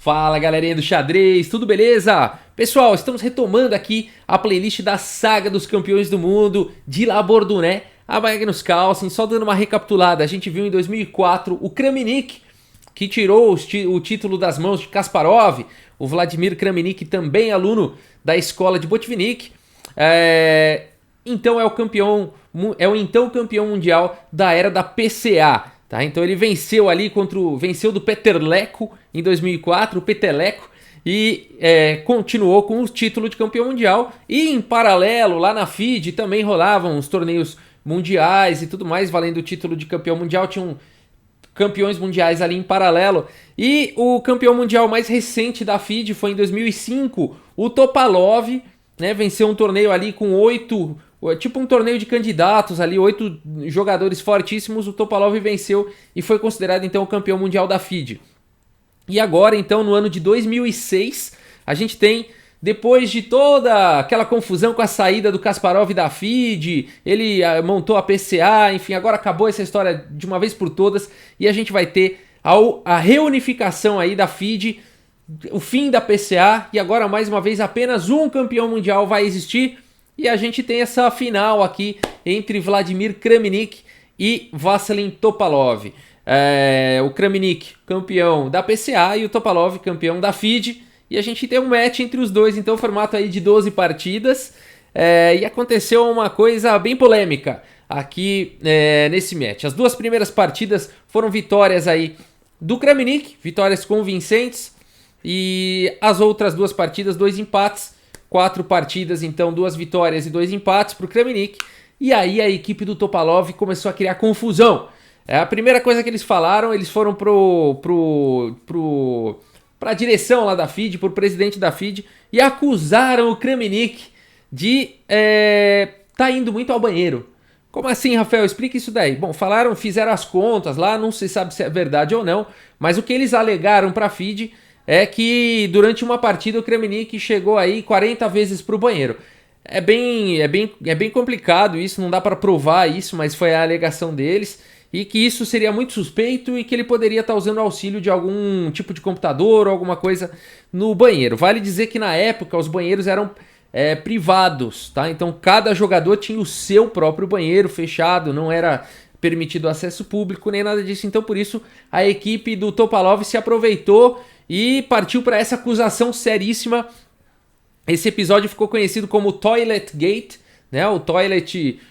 Fala galerinha do xadrez, tudo beleza? Pessoal, estamos retomando aqui a playlist da saga dos campeões do mundo de La Bourdonnais a Magnus Carlsen. Só dando uma recapitulada, a gente viu em 2004 o Kramnik, que tirou o título das mãos de Kasparov, o Vladimir Kramnik, também aluno da escola de Botvinnik. Então é o então campeão mundial da era da PCA. Tá? Então ele venceu ali venceu do Peterleko em 2004, o Peterleko, e continuou com o título de campeão mundial. E em paralelo, lá na FIDE também rolavam os torneios mundiais e tudo mais, valendo o título de campeão mundial. Tinham campeões mundiais ali em paralelo. E o campeão mundial mais recente da FIDE foi em 2005, o Topalov, né? Venceu um torneio ali com 8... tipo um torneio de candidatos ali, 8 jogadores fortíssimos. O Topalov venceu e foi considerado então o campeão mundial da FIDE. E agora então no ano de 2006 a gente tem, depois de toda aquela confusão com a saída do Kasparov da FIDE, ele montou a PCA, enfim, agora acabou essa história de uma vez por todas e a gente vai ter a reunificação aí da FIDE, o fim da PCA, e agora mais uma vez apenas um campeão mundial vai existir. E a gente tem essa final aqui entre Vladimir Kramnik e Vassilin Topalov. O Kramnik, campeão da PCA, e o Topalov, campeão da FIDE. E a gente tem um match entre os dois, então formato aí de 12 partidas. E aconteceu uma coisa bem polêmica aqui nesse match. As duas primeiras partidas foram vitórias aí do Kramnik, vitórias convincentes. E as outras duas partidas, 2 empates. 4 partidas, então 2 vitórias e 2 empates para o Kramnik. E aí a equipe do Topalov começou a criar confusão. A primeira coisa que eles falaram, eles foram para a direção lá da FIDE, para o presidente da FIDE, e acusaram o Kramnik de tá indo muito ao banheiro. Como assim, Rafael? Explica isso daí. Bom, fizeram as contas lá, não se sabe se é verdade ou não, mas o que eles alegaram para a FIDE é que durante uma partida o Kramnik chegou aí 40 vezes para o banheiro. É bem complicado isso, não dá para provar isso, mas foi a alegação deles. E que isso seria muito suspeito e que ele poderia estar usando auxílio de algum tipo de computador ou alguma coisa no banheiro. Vale dizer que na época os banheiros eram privados, tá? Então cada jogador tinha o seu próprio banheiro fechado, não era permitido acesso público nem nada disso. Então por isso a equipe do Topalov se aproveitou e partiu para essa acusação seríssima. Esse episódio ficou conhecido como Toilet Gate, né? O Toilet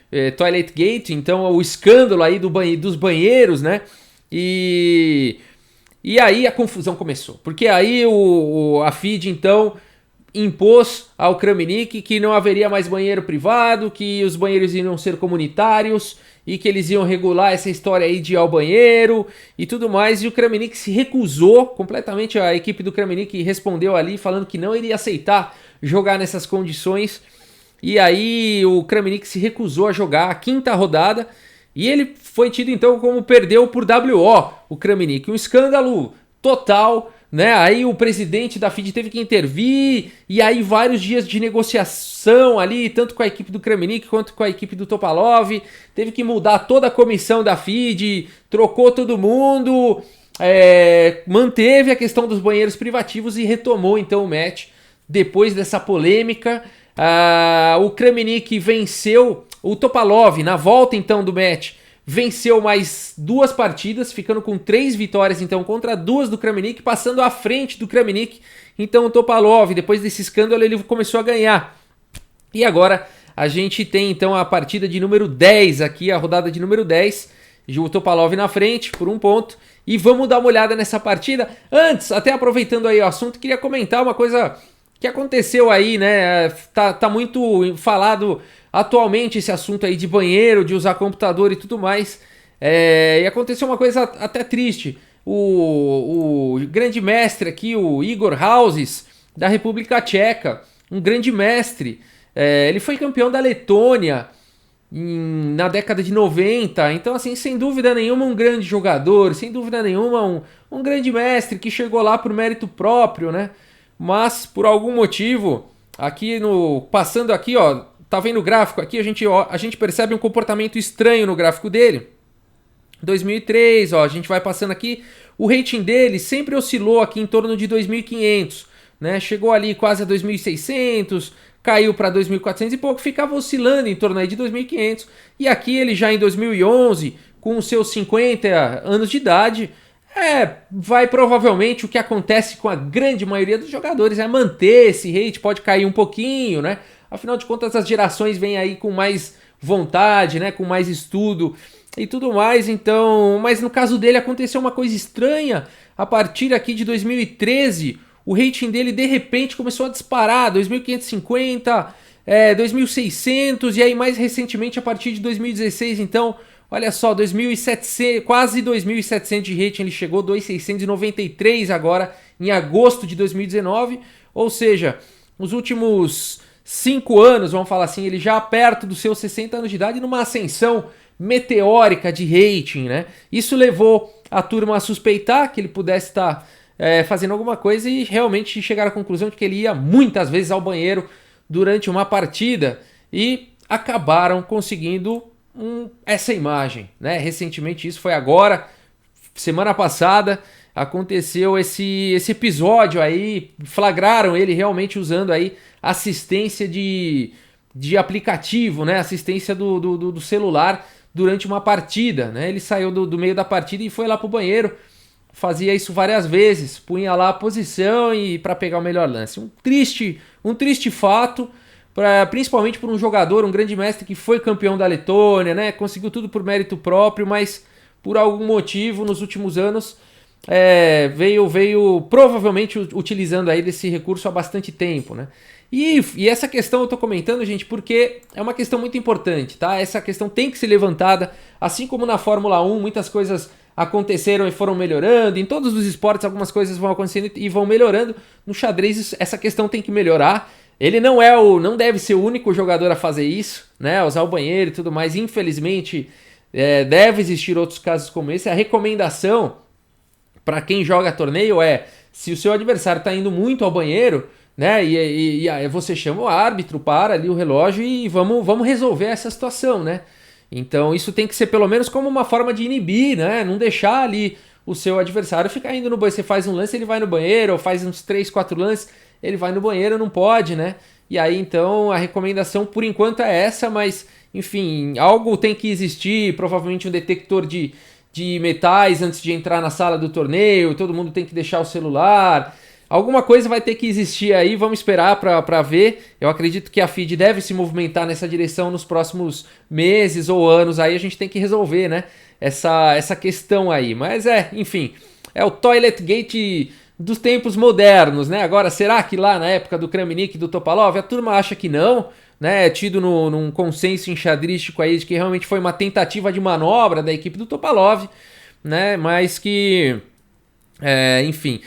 Gate, então o escândalo aí dos banheiros, né? E aí a confusão começou, porque aí a FIDE então impôs ao Kramnik que não haveria mais banheiro privado, que os banheiros iriam ser comunitários e que eles iam regular essa história aí de ir ao banheiro e tudo mais. E o Kramnik se recusou completamente, a equipe do Kramnik respondeu ali falando que não iria aceitar jogar nessas condições. E aí o Kramnik se recusou a jogar a 5ª rodada e ele foi tido então como perdeu por WO, o Kramnik. Um escândalo total, né? Aí o presidente da FIDE teve que intervir e aí vários dias de negociação ali, tanto com a equipe do Kramnik quanto com a equipe do Topalov. Teve que mudar toda a comissão da FIDE, trocou todo mundo, manteve a questão dos banheiros privativos e retomou então o match depois dessa polêmica. O Kramnik venceu o Topalov na volta então do match, venceu mais 2 partidas, ficando com 3 vitórias então contra 2 do Kramnik, passando à frente do Kramnik. Então o Topalov, depois desse escândalo, ele começou a ganhar. E agora a gente tem então a partida de número 10 aqui, a rodada de número 10, o Topalov na frente por 1 ponto. E vamos dar uma olhada nessa partida. Antes, até aproveitando aí o assunto, queria comentar uma coisa que aconteceu aí, né? Tá muito falado atualmente esse assunto aí de banheiro, de usar computador e tudo mais. E aconteceu uma coisa até triste. O grande mestre aqui, o Igor Hauses, da República Tcheca, um grande mestre. Ele foi campeão da Letônia na década de 90. Então, assim, sem dúvida nenhuma, um grande jogador, sem dúvida nenhuma, um grande mestre que chegou lá por mérito próprio, né? Mas, por algum motivo, passando aqui, ó, tá vendo o gráfico aqui, a gente percebe um comportamento estranho no gráfico dele. 2003, ó, a gente vai passando aqui, o rating dele sempre oscilou aqui em torno de 2.500, né? Chegou ali quase a 2.600, caiu para 2.400 e pouco, ficava oscilando em torno aí de 2.500. E aqui ele já em 2011, com os seus 50 anos de idade, vai provavelmente o que acontece com a grande maioria dos jogadores, é manter esse rate, pode cair um pouquinho, né? Afinal de contas, as gerações vêm aí com mais vontade, né? Com mais estudo e tudo mais, então... Mas no caso dele aconteceu uma coisa estranha. A partir aqui de 2013, o rating dele de repente começou a disparar, 2.550, 2.600 e aí mais recentemente a partir de 2016, então... Olha só, 2.700, quase 2.700 de rating, ele chegou 2.693 agora em agosto de 2019, ou seja, nos últimos 5 anos, vamos falar assim, ele já perto dos seus 60 anos de idade, numa ascensão meteórica de rating, né? Isso levou a turma a suspeitar que ele pudesse estar fazendo alguma coisa e realmente chegaram à conclusão de que ele ia muitas vezes ao banheiro durante uma partida e acabaram conseguindo essa imagem, né? Recentemente, isso foi agora, semana passada, aconteceu esse episódio aí, flagraram ele realmente usando aí assistência de aplicativo, né? Assistência do celular durante uma partida, né? Ele saiu do meio da partida e foi lá pro banheiro, fazia isso várias vezes, punha lá a posição e para pegar o melhor lance. Um triste fato, principalmente por um jogador, um grande mestre que foi campeão da Letônia, né? Conseguiu tudo por mérito próprio, mas por algum motivo nos últimos anos veio provavelmente utilizando aí desse recurso há bastante tempo, né? E essa questão eu tô comentando, gente, porque é uma questão muito importante, tá? Essa questão tem que ser levantada, assim como na Fórmula 1, muitas coisas aconteceram e foram melhorando, em todos os esportes algumas coisas vão acontecendo e vão melhorando, no xadrez essa questão tem que melhorar. Ele não deve ser o único jogador a fazer isso, né? Usar o banheiro e tudo mais. Infelizmente, deve existir outros casos como esse. A recomendação para quem joga torneio se o seu adversário está indo muito ao banheiro, né? E aí você chama o árbitro, para ali o relógio e vamos resolver essa situação, né? Então isso tem que ser pelo menos como uma forma de inibir, né? Não deixar ali o seu adversário ficar indo no banheiro. Você faz um lance, ele vai no banheiro, ou faz uns 3, 4 lances, ele vai no banheiro, não pode, né? E aí, então, a recomendação por enquanto é essa, mas, enfim, algo tem que existir, provavelmente um detector de metais antes de entrar na sala do torneio, todo mundo tem que deixar o celular, alguma coisa vai ter que existir aí, vamos esperar para ver. Eu acredito que a FIDE deve se movimentar nessa direção nos próximos meses ou anos, aí a gente tem que resolver, né? Essa questão aí, mas enfim, é o Toilet Gate dos tempos modernos, né? Agora, será que lá na época do Kramnik e do Topalov, a turma acha que não, né? É tido num consenso enxadrístico aí de que realmente foi uma tentativa de manobra da equipe do Topalov, né? Mas que... enfim.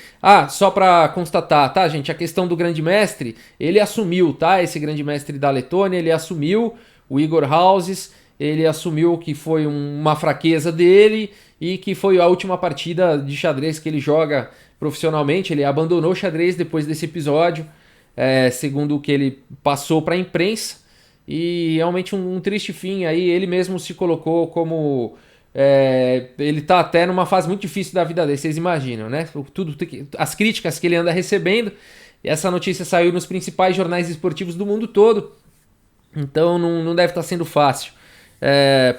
Só pra constatar, tá, gente? A questão do grande mestre, ele assumiu, tá? Esse grande mestre da Letônia, ele assumiu, o Igor Houses, ele assumiu que foi uma fraqueza dele e que foi a última partida de xadrez que ele joga profissionalmente. Ele abandonou o xadrez depois desse episódio, segundo o que ele passou para a imprensa, e realmente um triste fim aí. Ele mesmo se colocou como... ele tá até numa fase muito difícil da vida dele, vocês imaginam, né? As críticas que ele anda recebendo, essa notícia saiu nos principais jornais esportivos do mundo todo, então não deve estar sendo fácil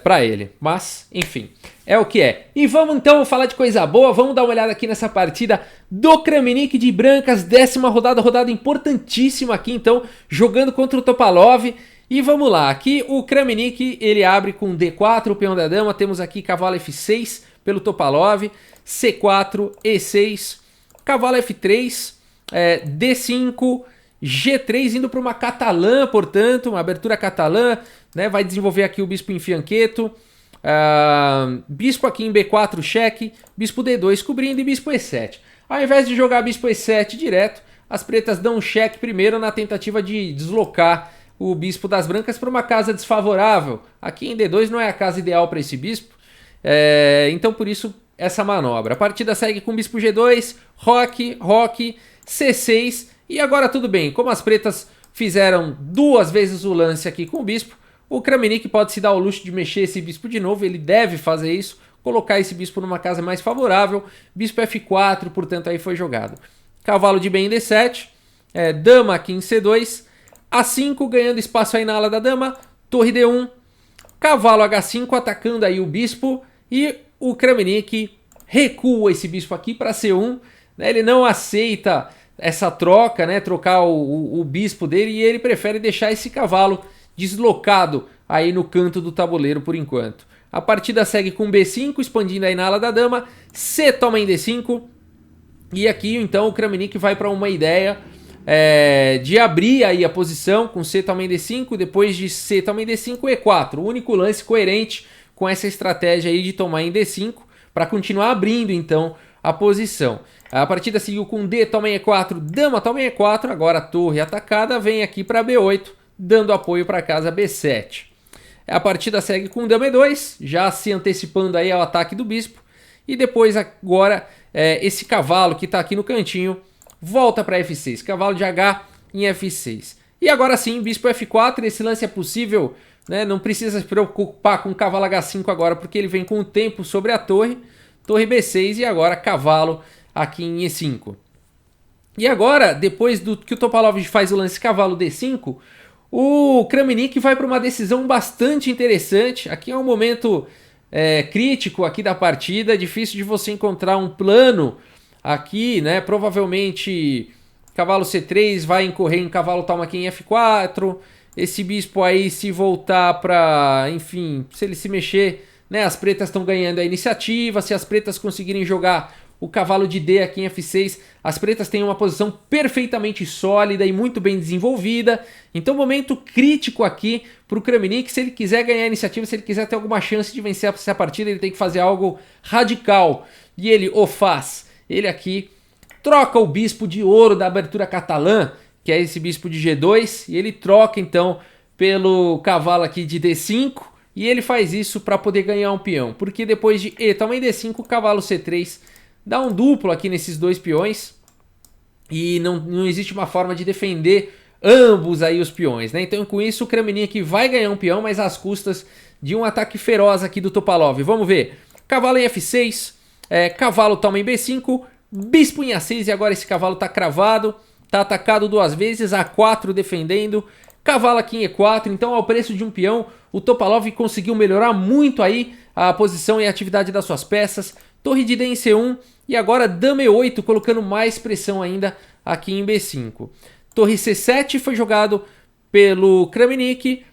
para ele, mas enfim, é o que é. E vamos então falar de coisa boa, vamos dar uma olhada aqui nessa partida do Kramnik de brancas, 10ª rodada importantíssima aqui então, jogando contra o Topalov. E vamos lá, aqui o Kramnik, ele abre com D4, o peão da dama, temos aqui cavalo F6 pelo Topalov, C4, E6, cavalo F3, D5, G3, indo para uma catalã, portanto, uma abertura catalã, né? Vai desenvolver aqui o bispo em fianqueto, bispo aqui em B4, cheque, bispo D2 cobrindo e bispo E7. Ao invés de jogar bispo E7 direto, as pretas dão um cheque primeiro na tentativa de deslocar o bispo das brancas para uma casa desfavorável. Aqui em D2 não é a casa ideal para esse bispo, então por isso essa manobra. A partida segue com bispo G2, roque, C6, e agora tudo bem, como as pretas fizeram 2 vezes o lance aqui com o bispo, o Kramnik pode se dar o luxo de mexer esse bispo de novo, ele deve fazer isso, colocar esse bispo numa casa mais favorável. Bispo F4, portanto, aí foi jogado. Cavalo de bem em D7, dama aqui em C2, A5 ganhando espaço aí na ala da dama, torre D1, cavalo H5 atacando aí o bispo e o Kramnik recua esse bispo aqui para C1, né? Ele não aceita essa troca, né? Trocar o bispo dele e ele prefere deixar esse cavalo deslocado aí no canto do tabuleiro por enquanto. A partida segue com B5, expandindo aí na ala da dama, C toma em D5, e aqui então o Kramnik vai para uma ideia de abrir aí a posição com C toma em D5, depois de C toma em D5, E4, o único lance coerente com essa estratégia aí de tomar em D5, para continuar abrindo então a posição. A partida seguiu com D toma em E4, dama toma em E4, agora a torre atacada vem aqui para B8, dando apoio para a casa B7. A partida segue com dama E2, já se antecipando aí ao ataque do bispo, e depois agora esse cavalo que está aqui no cantinho volta para F6, cavalo de H em F6. E agora sim, bispo F4, esse lance é possível, né? Não precisa se preocupar com o cavalo H5 agora, porque ele vem com o tempo sobre a torre, torre B6 e agora cavalo aqui em E5. E agora, depois do que o Topalov faz o lance cavalo D5, o Kramnik vai para uma decisão bastante interessante. Aqui é um momento crítico aqui da partida, difícil de você encontrar um plano aqui, né? Provavelmente cavalo C3 vai incorrer em cavalo toma aqui em F4, esse bispo aí se voltar para, enfim, se ele se mexer, né? As pretas estão ganhando a iniciativa, se as pretas conseguirem jogar o cavalo de D aqui em F6, as pretas têm uma posição perfeitamente sólida e muito bem desenvolvida. Então, momento crítico aqui para o Kramnik. Se ele quiser ganhar a iniciativa, se ele quiser ter alguma chance de vencer essa partida, ele tem que fazer algo radical. E ele o faz. Ele aqui troca o bispo de ouro da abertura catalã, que é esse bispo de G2, e ele troca então pelo cavalo aqui de D5, e ele faz isso para poder ganhar um peão, porque depois de E toma em D5, o cavalo C3 dá um duplo aqui nesses dois peões e não existe uma forma de defender ambos aí os peões, né? Então com isso o Kramnik vai ganhar um peão, mas às custas de um ataque feroz aqui do Topalov. Vamos ver. Cavalo em F6, cavalo toma em B5, bispo em A6 e agora esse cavalo tá cravado, tá atacado duas vezes, A4 defendendo, cavalo aqui em E4, então ao preço de um peão o Topalov conseguiu melhorar muito aí a posição e a atividade das suas peças. Torre de D em C1 e agora dama E8, colocando mais pressão ainda aqui em B5. Torre C7 foi jogado pelo Kramnik,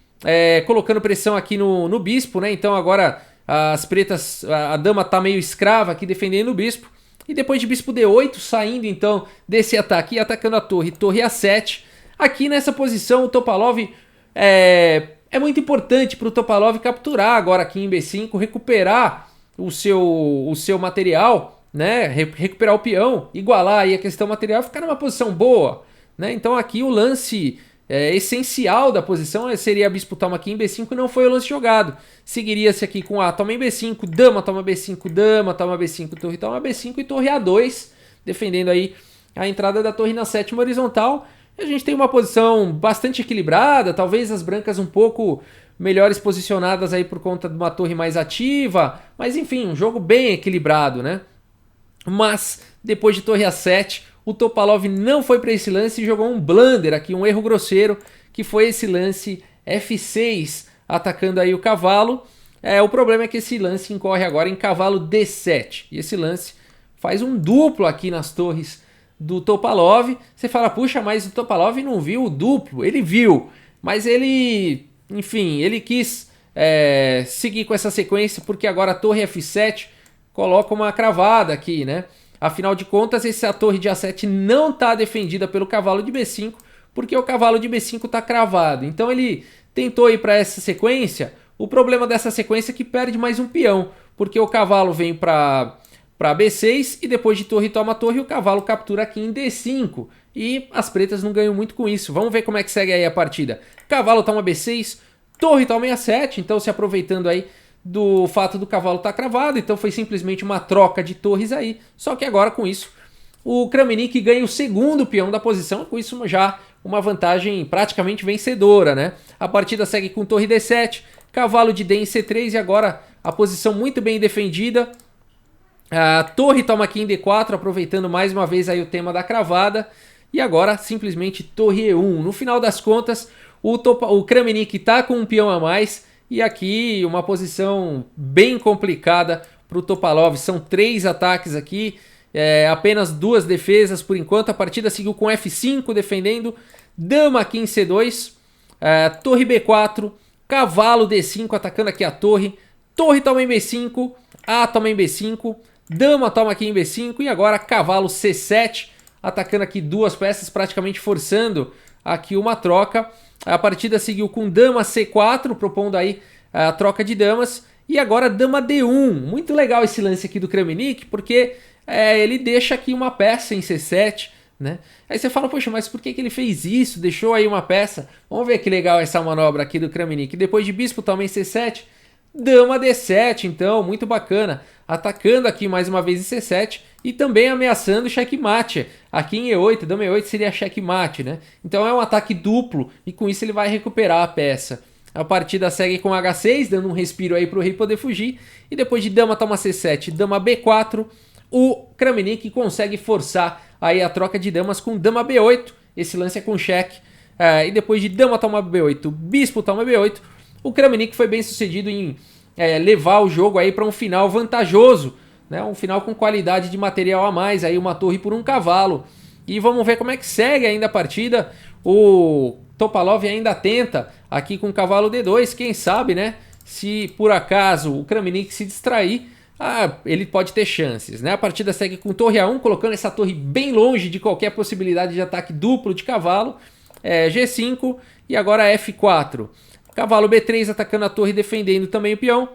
colocando pressão aqui no bispo, né? Então agora as pretas, a dama tá meio escrava aqui defendendo o bispo. E depois de bispo D8, saindo então desse ataque e atacando a torre, torre A7. Aqui nessa posição o Topalov é muito importante para o Topalov capturar agora aqui em B5, recuperar o seu material, né? Recuperar o peão, igualar aí a questão material, ficar numa posição boa, né? Então aqui o lance essencial da posição seria bispo toma aqui em B5 e não foi o lance jogado. Seguiria-se aqui com A toma em B5, dama toma B5, dama toma B5, torre toma B5 e torre A2, defendendo aí a entrada da torre na sétima horizontal. E a gente tem uma posição bastante equilibrada, talvez as brancas um pouco melhores posicionadas aí por conta de uma torre mais ativa, mas enfim, um jogo bem equilibrado, né? Mas depois de torre A7, o Topalov não foi para esse lance e jogou um blunder aqui, um erro grosseiro, que foi esse lance F6, atacando aí o cavalo. O problema é que esse lance incorre agora em cavalo D7, e esse lance faz um duplo aqui nas torres do Topalov. Você fala, puxa, mas o Topalov não viu o duplo. Ele viu, mas ele... Enfim, ele quis seguir com essa sequência porque agora a torre F7 coloca uma cravada aqui, né? Afinal de contas, essa torre de A7 não está defendida pelo cavalo de B5 porque o cavalo de B5 está cravado. Então ele tentou ir para essa sequência. O problema dessa sequência é que perde mais um peão, porque o cavalo vem para B6 e depois de torre toma torre, o cavalo captura aqui em D5. E as pretas não ganham muito com isso. Vamos ver como é que segue aí a partida. Cavalo toma B6, torre toma em A7, então se aproveitando aí do fato do cavalo estar cravado, então foi simplesmente uma troca de torres aí. Só que agora com isso o Kramnik ganha o segundo peão da posição, com isso já uma vantagem praticamente vencedora, né? A partida segue com torre D7, cavalo de D em C3 e agora a posição muito bem defendida. A torre toma aqui em D4, aproveitando mais uma vez aí o tema da cravada. E agora simplesmente torre E1. No final das contas, o Kramnik está com um peão a mais. E aqui uma posição bem complicada para o Topalov. São 3 ataques aqui, apenas 2 defesas por enquanto. A partida seguiu com F5 defendendo. Dama aqui em C2. Torre B4. Cavalo D5 atacando aqui a torre. Torre toma em B5. A toma em B5. Dama toma aqui em B5 e agora cavalo C7, atacando aqui 2 peças, praticamente forçando aqui uma troca. A partida seguiu com dama C4, propondo aí a troca de damas. E agora dama D1. Muito legal esse lance aqui do Kramnik, porque ele deixa aqui uma peça em C7, né? Aí você fala, poxa, mas por que ele fez isso? Deixou aí uma peça. Vamos ver que legal essa manobra aqui do Kramnik. Depois de bispo também C7. Dama D7, então, muito bacana. Atacando aqui mais uma vez em C7 e também ameaçando checkmate. Aqui em E8, dama E8 seria checkmate, né? Então é um ataque duplo e com isso ele vai recuperar a peça. A partida segue com H6, dando um respiro aí para o rei poder fugir. E depois de dama toma C7, dama B4, o Kramnik consegue forçar aí a troca de damas com dama B8. Esse lance é com cheque. E depois de dama toma B8, bispo toma B8, o Kramnik foi bem sucedido em levar o jogo aí para um final vantajoso, né? Um final com qualidade de material a mais, aí uma torre por um cavalo. E vamos ver como é que segue ainda a partida. O Topalov ainda tenta aqui com o cavalo D2, quem sabe, né? Se por acaso o Kramnik se distrair, ele pode ter chances, né? A partida segue com torre A1, colocando essa torre bem longe de qualquer possibilidade de ataque duplo de cavalo. G5 e agora F4. Cavalo B3 atacando a torre, defendendo também o peão.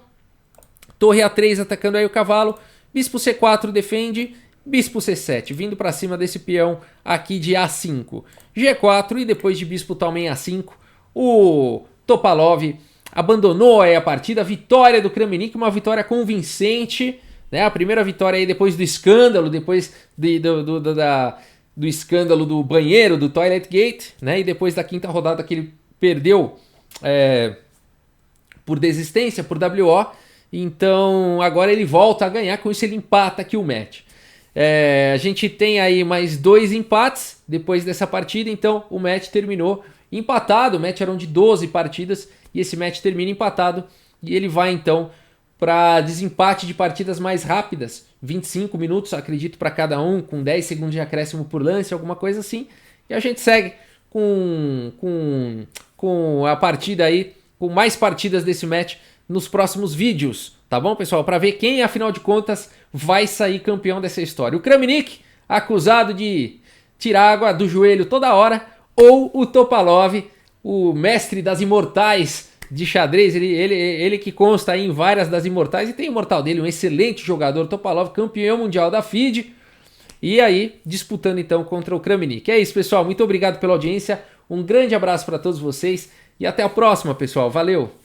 Torre A3 atacando aí o cavalo. Bispo C4 defende. Bispo C7, vindo para cima desse peão aqui de A5. G4 e depois de bispo toma em A5. O Topalov abandonou aí a partida. Vitória do Kramnik, uma vitória convincente, né? A primeira vitória aí depois do escândalo, depois do escândalo do banheiro, do Toilet Gate, né? E depois da 5ª rodada que ele perdeu por desistência, por WO. Então agora ele volta a ganhar, com isso ele empata aqui o match. A gente tem aí mais 2 empates depois dessa partida, então o match terminou empatado. O match eram de 12 partidas e esse match termina empatado e ele vai então para desempate de partidas mais rápidas, 25 minutos acredito para cada um, com 10 segundos de acréscimo por lance, alguma coisa assim. E a gente segue com a partida aí, com mais partidas desse match nos próximos vídeos, tá bom, pessoal? Para ver quem, afinal de contas, vai sair campeão dessa história. O Kramnik, acusado de tirar água do joelho toda hora, ou o Topalov, o mestre das imortais de xadrez, ele que consta aí em várias das imortais, e tem o imortal dele, um excelente jogador, Topalov, campeão mundial da FIDE, e aí disputando então contra o Kramnik. É isso, pessoal, muito obrigado pela audiência, um grande abraço para todos vocês, e até a próxima, pessoal, valeu!